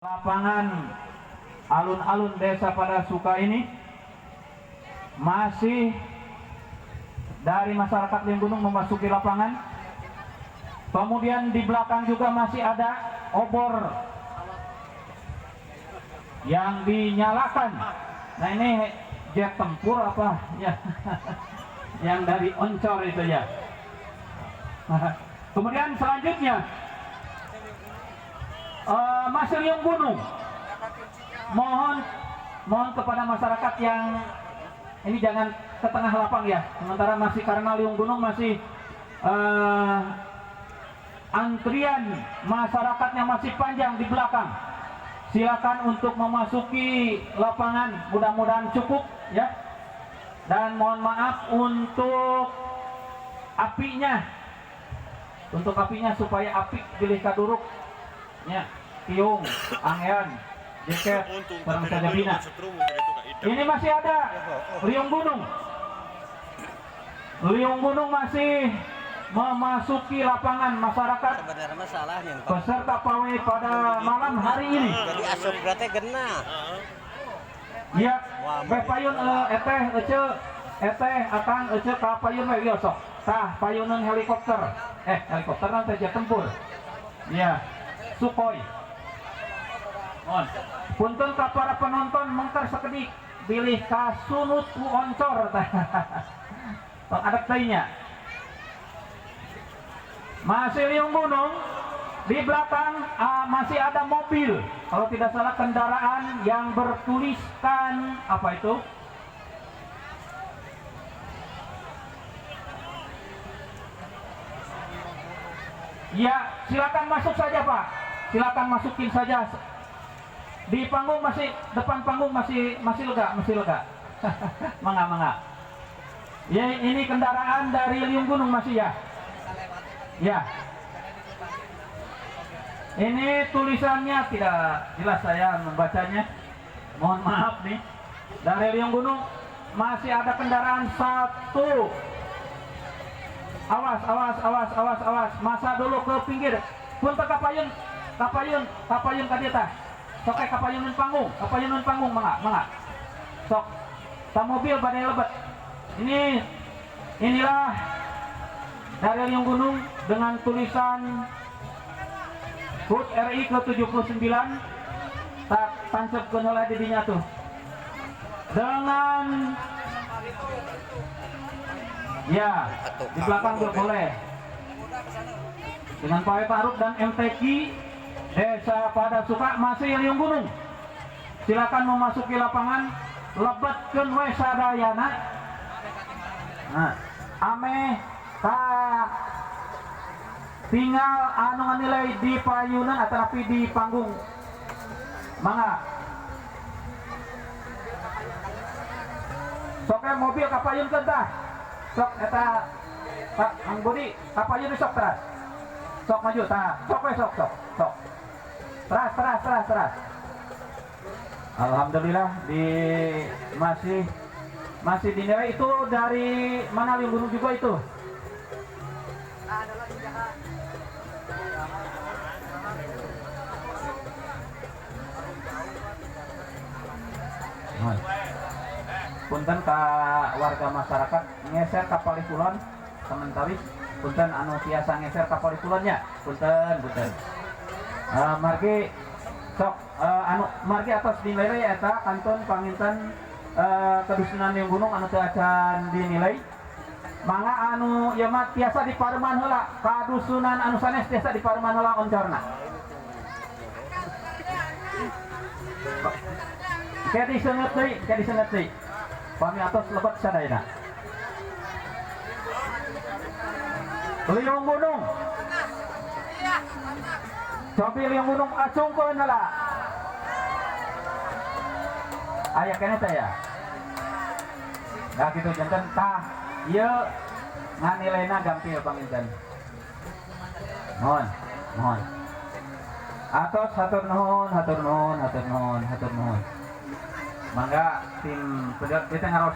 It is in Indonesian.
Lapangan alun-alun desa Padasuka ini masih dari masyarakat Liung Gunung memasuki lapangan. Kemudian di belakang juga masih ada obor yang dinyalakan. Nah ini jet tempur apa ya? Yang dari Oncor itu ya. Kemudian selanjutnya masih Liung Gunung, mohon kepada masyarakat yang ini jangan ke tengah lapang ya, sementara masih karena Liung Gunung masih antrian masyarakatnya masih panjang di belakang. Silakan untuk memasuki lapangan, mudah-mudahan cukup ya. Dan mohon maaf untuk apinya supaya api pilih kaduruk ya, tiung, angin, jaket, barang saja bina. Ini masih ada Liung Gunung. Liung Gunung masih memasuki lapangan masyarakat peserta pawai pada malam hari ini. Jadi asup berarti gena. Ya, payun akang ka payun we sok. Tah payunan helikopter. Helikopter nanti jet tempur. Ya. Sukhoi. Punten ka para penonton mengker sakedik bilih ka sunut ku Oncor tah. Tong adat teuingnya. Masih Liung Gunung, di belakang masih ada mobil, kalau tidak salah kendaraan yang bertuliskan apa itu? Ya, silakan masuk saja Pak. Silakan masukin saja. Di panggung masih, depan panggung masih lega. Mangga. Ya, ini kendaraan dari Liung Gunung masih ya. Ya. Ini tulisannya tidak jelas saya membacanya. Mohon maaf nih. Dari Liung Gunung masih ada kendaraan satu. Awas. Masa dulu ke pinggir. Punten kapayun kadita. Sok kapayunan panggung mangga. Sok. Ta mobil badai lebet. Inilah dari Liung Gunung dengan tulisan HUT RI ke-79. Tak tancapkeun heula di dinya tuh. Dengan ya, di belakang juga boleh. Dengan Pawai Paruk dan MTQ Desa Padasuka masih Liung Gunung. Silakan memasuki lapangan, lebetkeun we sadayana. Nah, ame ka tinggal anu nilai di payunan atau di panggung. Mangga. Sok mobil kapayun tah. Sok eta Pak Mang Budi kapayun sok teras. Sok maju tah. Sok. Teras. Alhamdulillah masih dinilai itu dari mana Liung Gunung juga itu. Punten ka warga masyarakat ngeser ka Palikulon sementawis punten anu tiasa ngeser ka Palikulonnya punten margi sok margi atas dinilai eta kanton paminten kedusunan Liung Gunung anu teu acan dinilai mangga anu ya mah tiasa dipareman heula kadusunan anu sanes tiasa dipareman heula oncorna. Kadi senget deui. Pami atos lebet sadayana. Liung Gunung. Cobi Liung Gunung acungkeun heula. Aya keneh teh ya. Nah kitu janten tah ieu nganileuna gampil paminten. Mohon. Atos hatur nuhun. Mangga tim pejabat kita ngaros